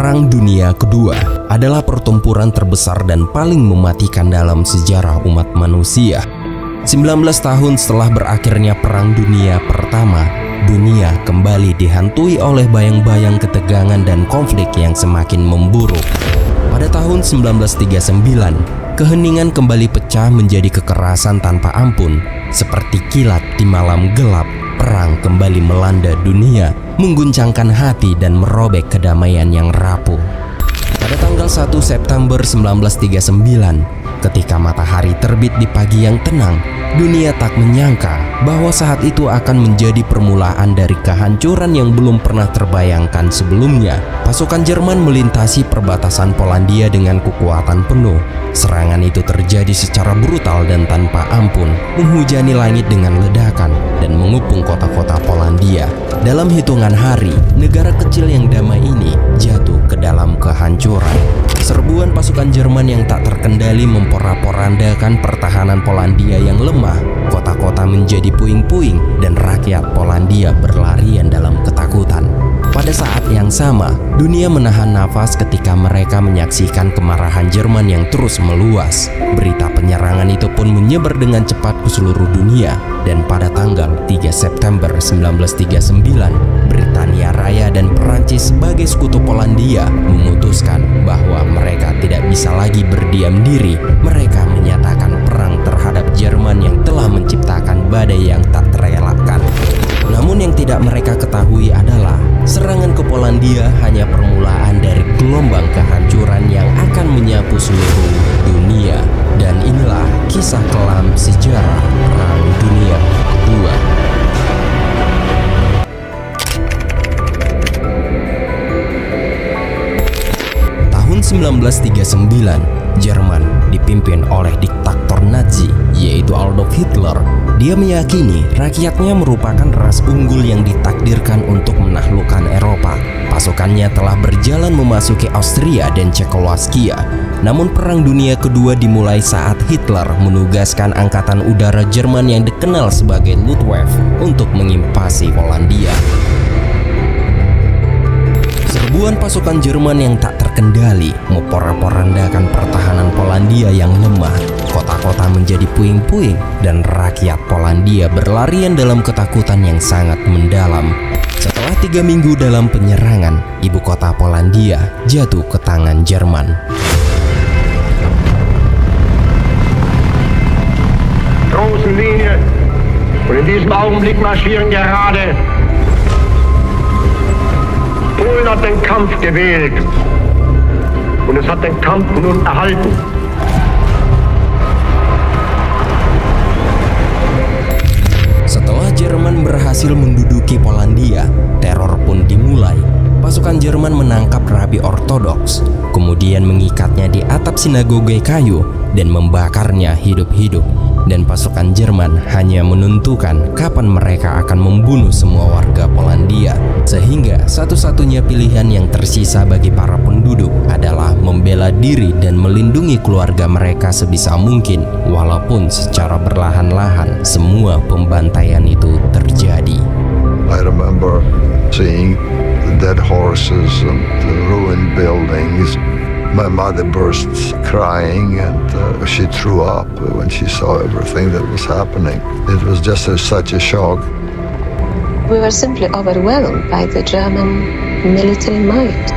Perang Dunia Kedua adalah pertempuran terbesar dan paling mematikan dalam sejarah umat manusia. 19 tahun setelah berakhirnya Perang Dunia Pertama, dunia kembali dihantui oleh bayang-bayang ketegangan dan konflik yang semakin memburuk. Pada tahun 1939, keheningan kembali pecah menjadi kekerasan tanpa ampun. Seperti kilat di malam gelap, perang kembali melanda dunia, mengguncangkan hati dan merobek kedamaian yang rapuh. Pada tanggal 1 September 1939, ketika matahari terbit di pagi yang tenang, dunia tak menyangka bahwa saat itu akan menjadi permulaan dari kehancuran yang belum pernah terbayangkan sebelumnya. Pasukan Jerman melintasi perbatasan Polandia dengan kekuatan penuh. Serangan itu terjadi secara brutal dan tanpa ampun, menghujani langit dengan ledakan dan mengepung kota-kota Polandia. Dalam hitungan hari, negara kecil yang damai ini jatuh ke dalam kehancuran. Serbuan pasukan Jerman yang tak terkendali memporak-porandakan pertahanan Polandia yang lemah. Kota-kota menjadi puing-puing dan rakyat Polandia berlarian dalam ketakutan. Pada saat yang sama, dunia menahan nafas ketika mereka menyaksikan kemarahan Jerman yang terus meluas. Berita penyerangan itu pun menyebar dengan cepat ke seluruh dunia, dan pada tanggal 3 September 1939, Britania Raya dan Perancis sebagai sekutu Polandia memutuskan bahwa mereka tidak bisa lagi berdiam diri. Mereka menyatakan perang terhadap Jerman yang telah menciptakan badai yang tak terelakkan. Namun yang tidak mereka ketahui adalah serangan ke Polandia hanya permulaan dari gelombang kehancuran yang akan menyapu seluruh dunia. Dan inilah kisah kelam sejarah Perang Dunia Kedua. Tahun 1939, Jerman dipimpin oleh diktator Nazi yaitu Adolf Hitler. Dia meyakini rakyatnya merupakan ras unggul yang ditakdirkan untuk menaklukkan Eropa. Pasukannya telah berjalan memasuki Austria dan Cekoslowakia. Namun Perang Dunia Kedua dimulai saat Hitler menugaskan angkatan udara Jerman yang dikenal sebagai Luftwaffe untuk menginvasi Polandia. Serbuan pasukan Jerman yang tak terkendali memporak-porandakan pertahanan Polandia yang lemah. Kota-kota menjadi puing-puing dan rakyat Polandia berlarian dalam ketakutan yang sangat mendalam. Setelah 3 minggu dalam penyerangan, ibu kota Polandia jatuh ke tangan Jerman. Großen Linie und in diesem Augenblick marschieren gerade. Polen hat den Kampf gewählt und es hat den Kampf nun erhalten. Setelah Jerman berhasil menduduki Polandia, teror pun dimulai. Pasukan Jerman menangkap rabi ortodoks, kemudian mengikatnya di atap sinagoge kayu dan membakarnya hidup-hidup. Dan pasukan Jerman hanya menentukan kapan mereka akan membunuh semua warga Polandia. Sehingga satu-satunya pilihan yang tersisa bagi para penduduk adalah membela diri dan melindungi keluarga mereka sebisa mungkin. Walaupun secara perlahan-lahan semua pembantaian itu terjadi. I remember seeing the dead horses and the ruined buildings. My mother burst crying and she threw up when she saw everything that was happening. It was just such a shock. We were simply overwhelmed by the German military might.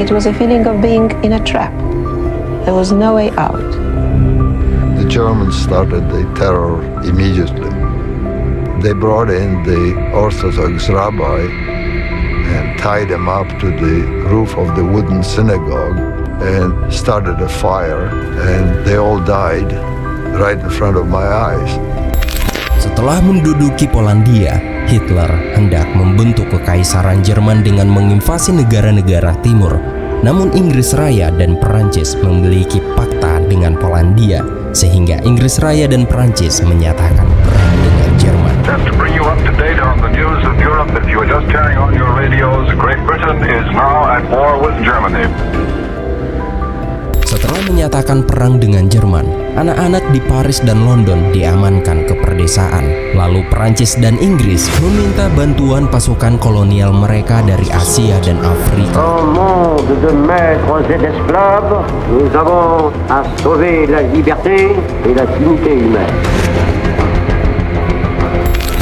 It was a feeling of being in a trap. There was no way out. The Germans started the terror immediately. They brought in the Orthodox rabbi and tied him up to the roof of the wooden synagogue and started a fire, and they all died right in front of my eyes. Setelah menduduki Polandia, Hitler hendak membentuk kekaisaran Jerman dengan menginvasi negara-negara timur. Namun Inggris Raya dan Perancis memiliki pakta dengan Polandia, sehingga Inggris Raya dan Perancis menyatakan perang dengan Jerman. Just to bring you up to date on the news of Europe, if you are just turning on your radios, Great Britain is now at war with Germany. Setelah menyatakan perang dengan Jerman, anak-anak di Paris dan London diamankan ke perdesaan. Lalu Perancis dan Inggris meminta bantuan pasukan kolonial mereka dari Asia dan Afrika. En monde de maîtres et d'esclaves, nous avons à sauver la liberté et la dignité humaine.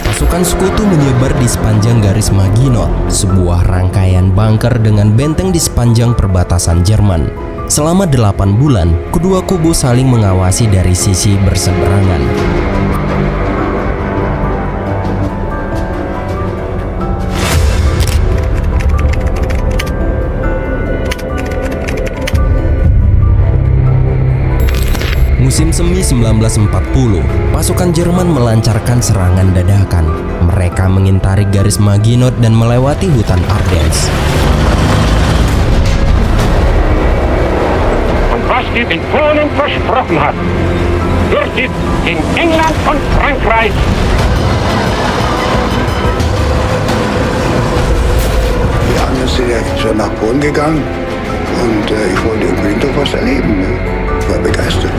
Pasukan sekutu menyebar di sepanjang garis Maginot, sebuah rangkaian bunker dengan benteng di sepanjang perbatasan Jerman. Selama 8 bulan, kedua kubu saling mengawasi dari sisi berseberangan. Musim semi 1940, pasukan Jerman melancarkan serangan dadakan. Mereka mengintari garis Maginot dan melewati hutan Ardennes. Was die den Polen versprochen hat, wird sie in England und Frankreich Wir haben jetzt ja schon nach Polen gegangen und ich wollte unbedingt doch was erleben. Ne? Ich war begeistert.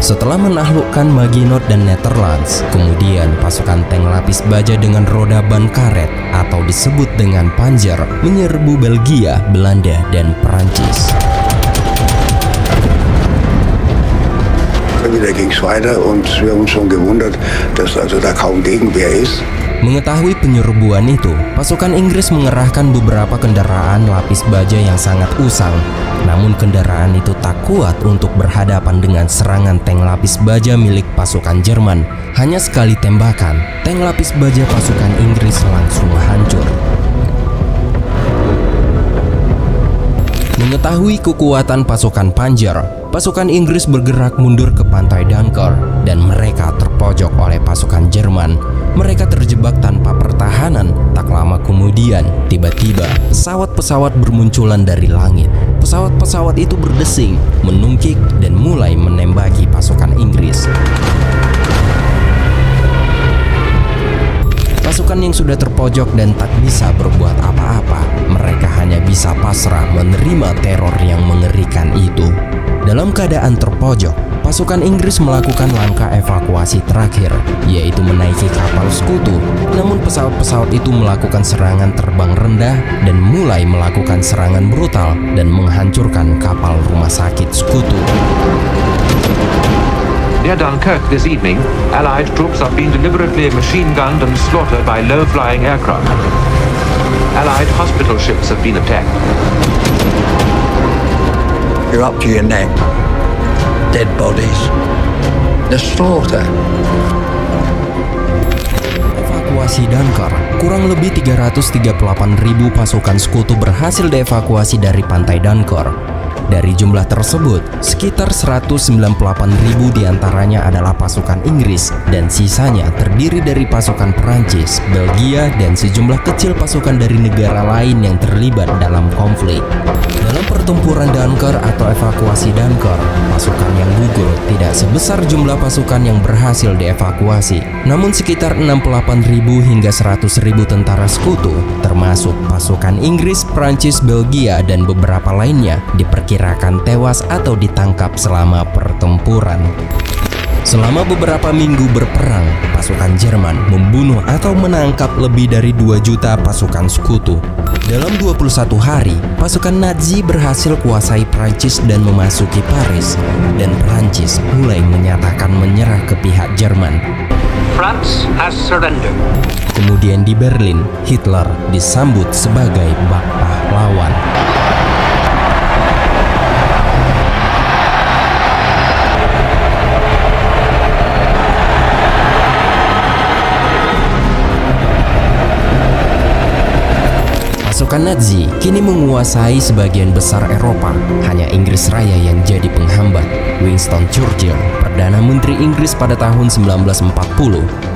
Setelah menaklukkan Maginot dan Netherlands, kemudian pasukan tank lapis baja dengan roda ban karet atau disebut dengan Panzer menyerbu Belgia, Belanda, dan Perancis. Wieder ging es weiter und wir haben uns schon gewundert, dass also da kaum Gegenwehr ist. Mengetahui penyerbuan itu, pasukan Inggris mengerahkan beberapa kendaraan lapis baja yang sangat usang. Namun kendaraan itu tak kuat untuk berhadapan dengan serangan tank lapis baja milik pasukan Jerman. Hanya sekali tembakan, tank lapis baja pasukan Inggris langsung hancur. Mengetahui kekuatan pasukan Panzer, pasukan Inggris bergerak mundur ke pantai Dunkirk dan mereka terpojok oleh pasukan Jerman. Mereka terjebak tanpa pertahanan. Tak lama kemudian, tiba-tiba pesawat-pesawat bermunculan dari langit. Pesawat-pesawat itu berdesing, menungkik, dan mulai menembaki pasukan Inggris. Pasukan yang sudah terpojok dan tak bisa berbuat apa-apa, mereka hanya bisa pasrah menerima teror yang mengerikan itu. Dalam keadaan terpojok, pasukan Inggris melakukan langkah evakuasi terakhir, yaitu menaiki kapal sekutu. Namun pesawat-pesawat itu melakukan serangan terbang rendah dan mulai melakukan serangan brutal dan menghancurkan kapal rumah sakit sekutu. Near Dunkirk this evening, Allied troops are being deliberately machine-gunned and slaughtered by low-flying aircraft. Allied hospital ships have been attacked. You're up to your neck. Dead bodies. The slaughter. Evakuasi Dunkirk, kurang lebih 338.000 pasukan sekutu berhasil dievakuasi dari pantai Dunkirk. Dari jumlah tersebut, sekitar 198.000 diantaranya adalah pasukan Inggris dan sisanya terdiri dari pasukan Perancis, Belgia, dan sejumlah kecil pasukan dari negara lain yang terlibat dalam konflik. Dalam pertempuran Dunkirk atau evakuasi Dunkirk, pasukan yang gugur tidak sebesar jumlah pasukan yang berhasil dievakuasi. Namun sekitar 68.000 hingga 100.000 tentara sekutu, termasuk pasukan Inggris, Perancis, Belgia, dan beberapa lainnya diperkirakan tewas atau ditangkap selama pertempuran. Selama beberapa minggu berperang, pasukan Jerman membunuh atau menangkap lebih dari 2 juta pasukan sekutu. Dalam 21 hari, pasukan Nazi berhasil kuasai Prancis dan memasuki Paris, dan Prancis mulai menyatakan menyerah ke pihak Jerman. France has surrendered. Kemudian di Berlin, Hitler disambut sebagai bak pahlawan. Pasukan Nazi kini menguasai sebagian besar Eropa. Hanya Inggris Raya yang jadi penghambat. Winston Churchill, Perdana Menteri Inggris pada tahun 1940,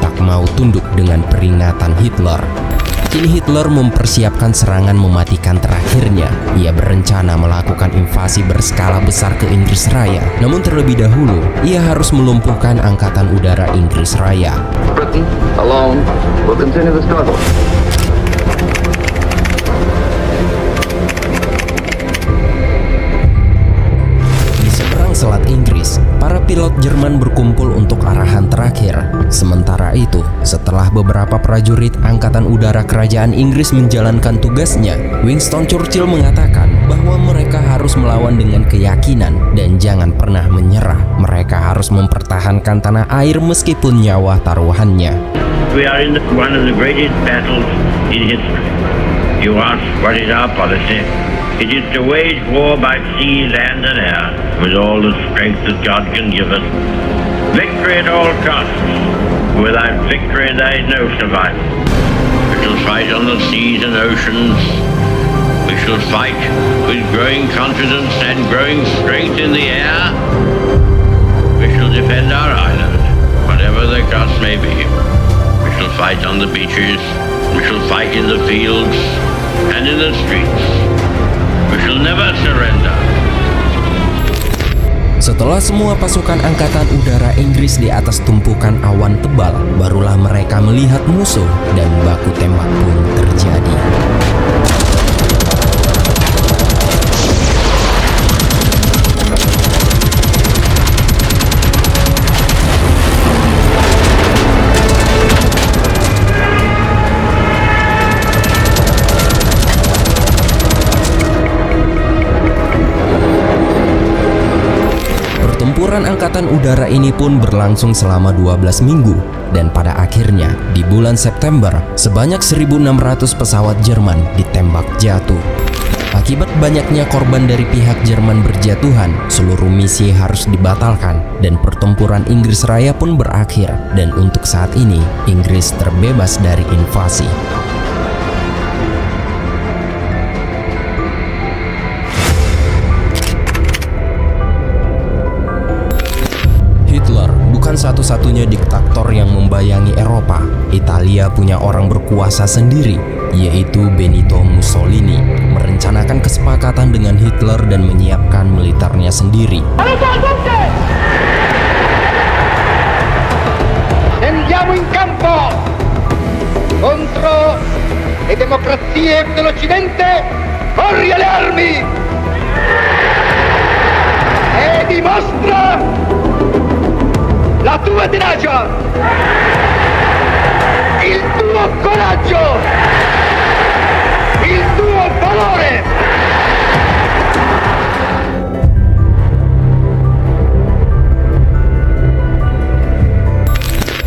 tak mau tunduk dengan peringatan Hitler. Kini Hitler mempersiapkan serangan mematikan terakhirnya. Ia berencana melakukan invasi berskala besar ke Inggris Raya. Namun terlebih dahulu, ia harus melumpuhkan Angkatan Udara Inggris Raya. Britain, alone, will continue the struggle. pilot Jerman berkumpul untuk arahan terakhir. Sementara itu, setelah beberapa prajurit Angkatan Udara Kerajaan Inggris menjalankan tugasnya, Winston Churchill mengatakan bahwa mereka harus melawan dengan keyakinan dan jangan pernah menyerah. Mereka harus mempertahankan tanah air meskipun nyawa taruhannya. We are in one of the greatest battles in history. You ask, what is our policy? It is to wage war by sea, land, and air, with all the strength that God can give us. Victory at all costs. Without victory, there is no survival. We shall fight on the seas and oceans. We shall fight with growing confidence and growing strength in the air. We shall defend our island, whatever the cost may be. We shall fight on the beaches. We shall fight in the fields and in the streets. We shall never surrender. Setelah semua pasukan Angkatan Udara Inggris di atas tumpukan awan tebal, barulah mereka melihat musuh dan baku tembak pun terjadi. Pertempuran Angkatan Udara ini pun berlangsung selama 12 minggu dan pada akhirnya di bulan September sebanyak 1.600 pesawat Jerman ditembak jatuh. Akibat banyaknya korban dari pihak Jerman berjatuhan, seluruh misi harus dibatalkan dan pertempuran Inggris Raya pun berakhir dan untuk saat ini Inggris terbebas dari invasi. Hitler bukan satu-satunya diktator yang membayangi Eropa. Italia punya orang berkuasa sendiri, yaitu Benito Mussolini, merencanakan kesepakatan dengan Hitler dan menyiapkan militernya sendiri. Andiamo in campo contro le democrazie dell'Occidente. Corri alle armi e dimostra la tua tenacia, il tuo coraggio, il tuo valore.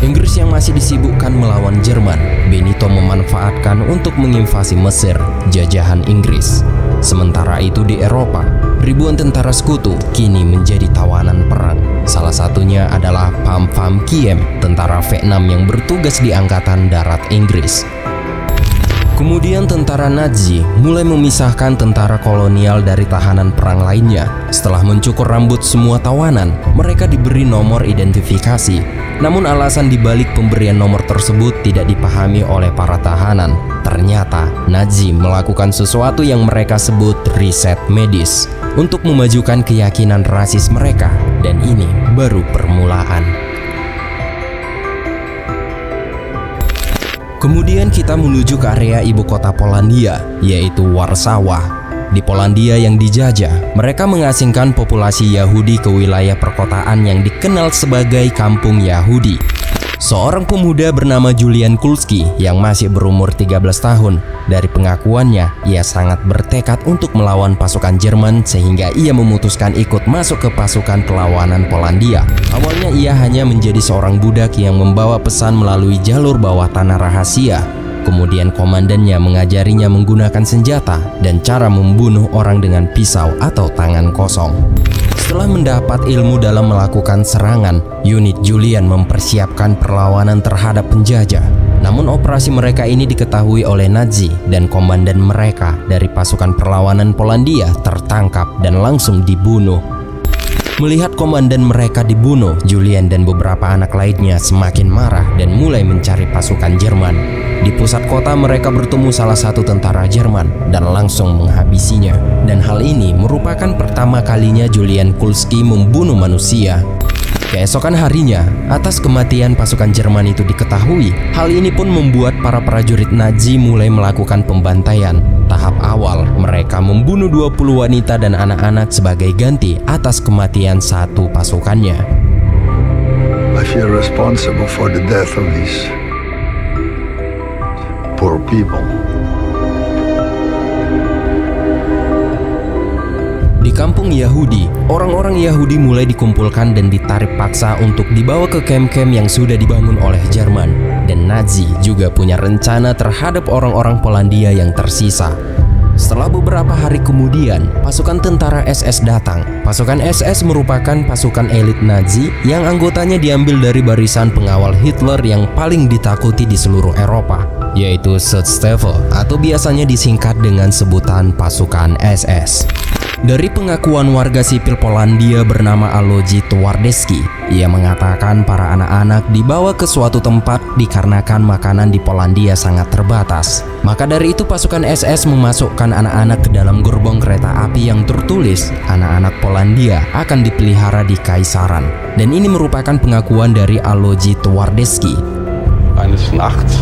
Inggris yang masih disibukkan melawan Jerman, Benito memanfaatkan untuk menginvasi Mesir, jajahan Inggris. Sementara itu di Eropa, ribuan tentara sekutu kini menjadi tawanan perang. Salah satunya adalah Pham Pham Kiem, tentara Vietnam yang bertugas di Angkatan Darat Inggris. Kemudian tentara Nazi mulai memisahkan tentara kolonial dari tahanan perang lainnya. Setelah mencukur rambut semua tawanan, mereka diberi nomor identifikasi. Namun alasan dibalik pemberian nomor tersebut tidak dipahami oleh para tahanan. Ternyata Nazi melakukan sesuatu yang mereka sebut riset medis untuk memajukan keyakinan rasis mereka, dan ini baru permulaan. Kemudian kita menuju ke area ibu kota Polandia, yaitu Warsawa. Di Polandia yang dijajah, mereka mengasingkan populasi Yahudi ke wilayah perkotaan yang dikenal sebagai Kampung Yahudi. Seorang pemuda bernama Julian Kulski yang masih berumur 13 tahun. Dari pengakuannya, ia sangat bertekad untuk melawan pasukan Jerman sehingga ia memutuskan ikut masuk ke pasukan perlawanan Polandia. Awalnya ia hanya menjadi seorang budak yang membawa pesan melalui jalur bawah tanah rahasia. Kemudian komandannya mengajarinya menggunakan senjata dan cara membunuh orang dengan pisau atau tangan kosong. Setelah mendapat ilmu dalam melakukan serangan, unit Julian mempersiapkan perlawanan terhadap penjajah. Namun operasi mereka ini diketahui oleh Nazi dan komandan mereka dari pasukan perlawanan Polandia tertangkap dan langsung dibunuh. Melihat komandan mereka dibunuh, Julian dan beberapa anak lainnya semakin marah dan mulai mencari pasukan Jerman. Di pusat kota mereka bertemu salah satu tentara Jerman dan langsung menghabisinya. Dan hal ini merupakan pertama kalinya Julian Kulski membunuh manusia. Keesokan harinya, atas kematian pasukan Jerman itu diketahui. Hal ini pun membuat para prajurit Nazi mulai melakukan pembantaian. Tahap awal, mereka membunuh 20 wanita dan anak-anak sebagai ganti atas kematian satu pasukannya. feel responsible for the death of these poor people. Di kampung Yahudi, orang-orang Yahudi mulai dikumpulkan dan ditarik paksa untuk dibawa ke kem-kem yang sudah dibangun oleh Jerman. Dan Nazi juga punya rencana terhadap orang-orang Polandia yang tersisa. Setelah beberapa hari kemudian, pasukan tentara SS datang. Pasukan SS merupakan pasukan elit Nazi yang anggotanya diambil dari barisan pengawal Hitler yang paling ditakuti di seluruh Eropa, yaitu Schutzstaffel atau biasanya disingkat dengan sebutan pasukan SS. Dari pengakuan warga sipil Polandia bernama Aloji Twardowski, ia mengatakan para anak-anak dibawa ke suatu tempat dikarenakan makanan di Polandia sangat terbatas. Maka dari itu pasukan SS memasukkan anak-anak ke dalam gerbong kereta api yang tertulis anak-anak Polandia akan dipelihara di Kaisaran. Dan ini merupakan pengakuan dari Aloji Twardowski. Eines Nachts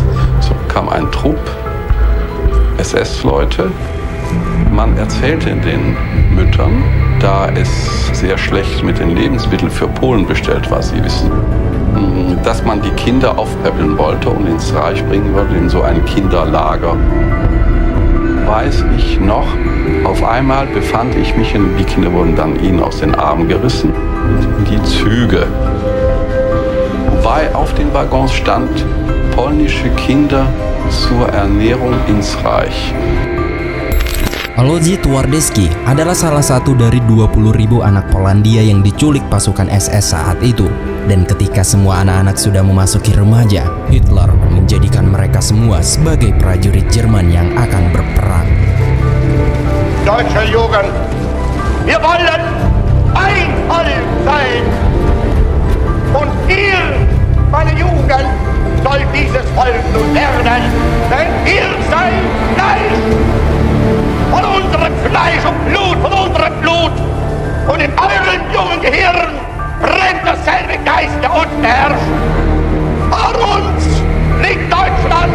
kam ein Trupp SS-Leute. Man erzählte den Müttern, da es sehr schlecht mit den Lebensmitteln für Polen bestellt war, Sie wissen, dass man die Kinder aufpäppeln wollte und ins Reich bringen würde, in so ein Kinderlager. Weiß ich noch, auf einmal befand ich mich, die Kinder wurden dann ihnen aus den Armen gerissen, in die Züge. Weil auf den Waggons stand, polnische Kinder zur Ernährung ins Reich. Aloji Twardowski adalah salah satu dari 20.000 anak Polandia yang diculik pasukan SS saat itu. Dan ketika semua anak-anak sudah memasuki remaja, Hitler menjadikan mereka semua sebagai prajurit Jerman yang akan berperang. Deutsche Jugend, wir wollen ein Volk sein. Und ihr, meine Jugend, soll dieses Volk nun werden. Denn ihr seid Fleisch. Von unserem Fleisch und Blut, von unserem Blut. Und in euren jungen Gehirn brennt dasselbe Geist, der uns beherrscht. Vor uns liegt Deutschland,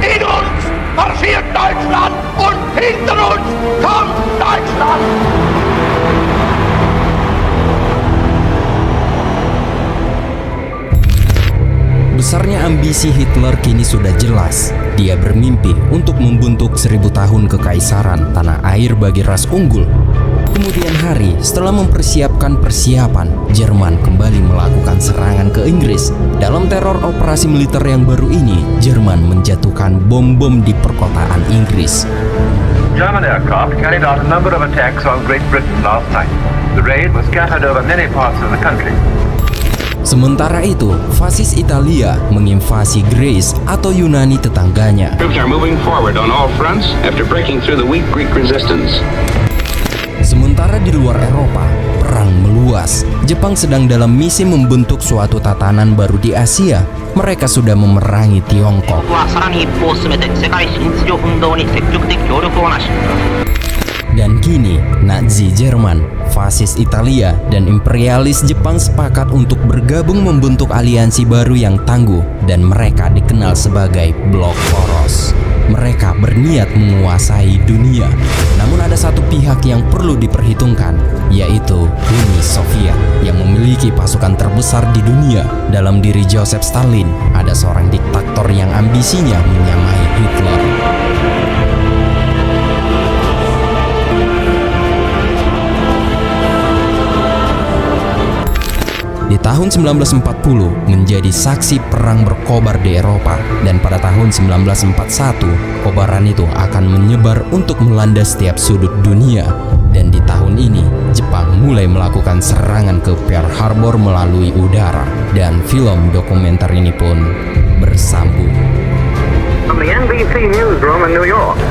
in uns marschiert Deutschland und hinter uns kommt Deutschland. Besarnya ambisi Hitler kini sudah jelas. Dia bermimpi untuk membentuk 1000 tahun kekaisaran tanah air bagi ras unggul. Kemudian hari setelah mempersiapkan persiapan, Jerman kembali melakukan serangan ke Inggris. Dalam teror operasi militer yang baru ini, Jerman menjatuhkan bom-bom di perkotaan Inggris. German aircraft carried out a number of attacks on Great Britain last night. The raid was scattered over many parts of the country. Sementara itu, fasis Italia menginvasi Greece atau Yunani tetangganya. Troops are moving forward on all fronts after breaking through the weak Greek resistance. Sementara di luar Eropa, perang meluas. Jepang sedang dalam misi membentuk suatu tatanan baru di Asia. Mereka sudah memerangi Tiongkok. Dan kini, Nazi Jerman, fasis Italia, dan imperialis Jepang sepakat untuk bergabung membentuk aliansi baru yang tangguh, dan mereka dikenal sebagai Blok Poros. Mereka berniat menguasai dunia. Namun ada satu pihak yang perlu diperhitungkan, yaitu Uni Soviet yang memiliki pasukan terbesar di dunia. Dalam diri Joseph Stalin, ada seorang diktator yang ambisinya menyamai Hitler. Di tahun 1940 menjadi saksi perang berkobar di Eropa, dan pada tahun 1941 kobaran itu akan menyebar untuk melanda setiap sudut dunia. Dan di tahun ini Jepang mulai melakukan serangan ke Pearl Harbor melalui udara, dan film dokumenter ini pun bersambung. From the NBC newsroom in New York.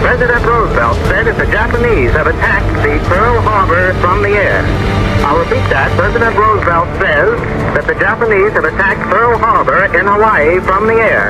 President Roosevelt said that the Japanese have attacked the Pearl Harbor from the air. I'll repeat that. President Roosevelt says that the Japanese have attacked Pearl Harbor in Hawaii from the air.